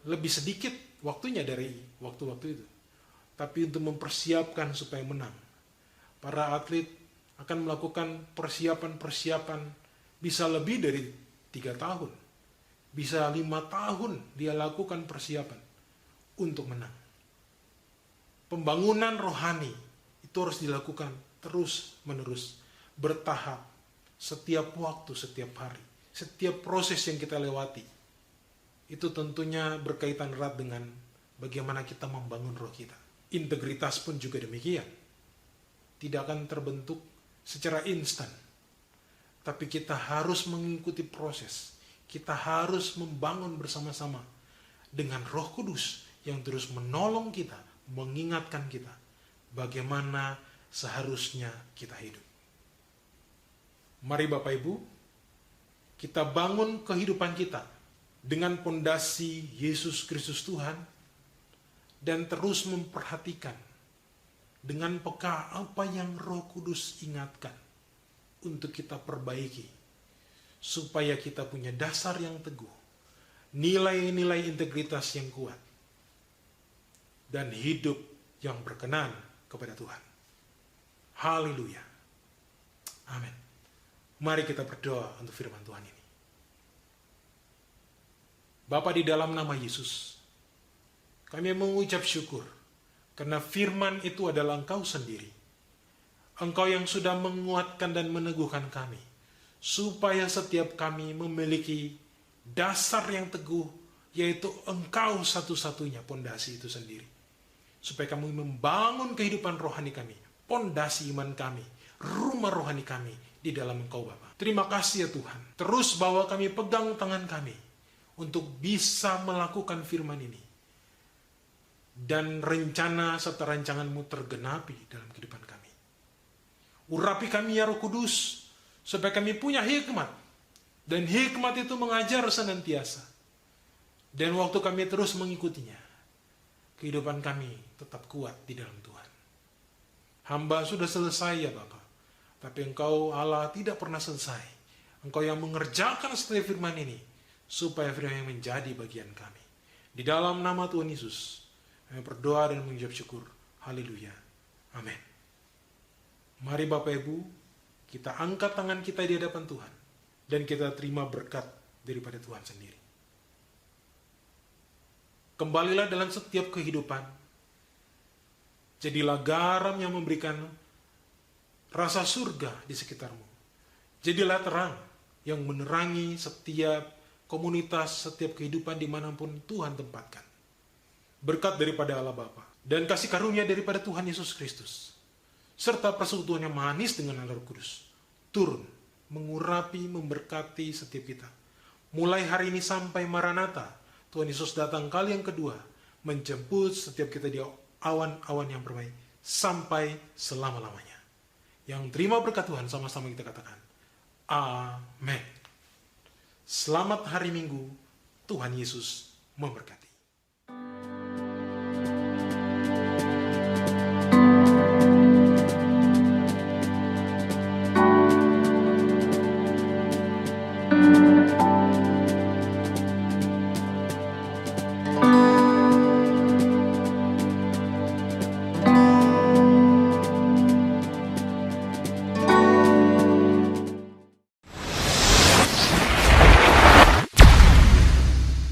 Speaker 1: lebih sedikit waktunya dari waktu-waktu itu. Tapi untuk mempersiapkan supaya menang, para atlet akan melakukan persiapan-persiapan bisa lebih dari 3 tahun. Bisa 5 tahun dia lakukan persiapan untuk menang. Pembangunan rohani itu harus dilakukan terus-menerus, bertahap, setiap waktu, setiap hari, setiap proses yang kita lewati. Itu tentunya berkaitan erat dengan bagaimana kita membangun roh kita. Integritas pun juga demikian. Tidak akan terbentuk secara instan. Tapi kita harus mengikuti proses. Kita harus membangun bersama-sama dengan Roh Kudus yang terus menolong kita, mengingatkan kita bagaimana seharusnya kita hidup. Mari Bapak Ibu, kita bangun kehidupan kita dengan pondasi Yesus Kristus Tuhan dan terus memperhatikan dengan peka apa yang Roh Kudus ingatkan untuk kita perbaiki supaya kita punya dasar yang teguh, nilai-nilai integritas yang kuat dan hidup yang berkenan kepada Tuhan. Haleluya. Amin. Mari kita berdoa untuk firman Tuhan ini. Bapa, di dalam nama Yesus, kami mengucap syukur karena firman itu adalah Engkau sendiri. Engkau yang sudah menguatkan dan meneguhkan kami, supaya setiap kami memiliki dasar yang teguh, yaitu Engkau satu-satunya pondasi itu sendiri. Supaya kami membangun kehidupan rohani kami, pondasi iman kami, rumah rohani kami di dalam Engkau Bapa. Terima kasih ya Tuhan. Terus bawa kami, pegang tangan kami untuk bisa melakukan firman ini. dan rencana serta rancangan-Mu tergenapi dalam kehidupan kami. Urapi kami ya Roh Kudus, supaya kami punya hikmat, dan hikmat itu mengajar senantiasa. Dan waktu kami terus mengikutinya, kehidupan kami tetap kuat di dalam Tuhan. Hamba sudah selesai ya Bapa, tapi Engkau Allah tidak pernah selesai. Engkau yang mengerjakan setiap firman ini, supaya firman yang menjadi bagian kami. Di dalam nama Tuhan Yesus, kami berdoa dan mengucap syukur. Haleluya. Amin. Mari Bapak Ibu, kita angkat tangan kita di hadapan Tuhan, dan kita terima berkat daripada Tuhan sendiri. Kembalilah dalam setiap kehidupan. Jadilah garam yang memberikan rasa surga di sekitarmu. Jadilah terang yang menerangi setiap komunitas, setiap kehidupan dimanapun Tuhan tempatkan. Berkat daripada Allah Bapa dan kasih karunia daripada Tuhan Yesus Kristus, serta persekutuan yang manis dengan Allah Roh Kudus, turun, mengurapi, memberkati setiap kita. Mulai hari ini sampai Maranatha, Tuhan Yesus datang kali yang kedua, menjemput setiap kita di awan-awan yang berbaik, sampai selama-lamanya. Yang terima berkat Tuhan, sama-sama kita katakan, Amin. Selamat hari Minggu, Tuhan Yesus memberkati.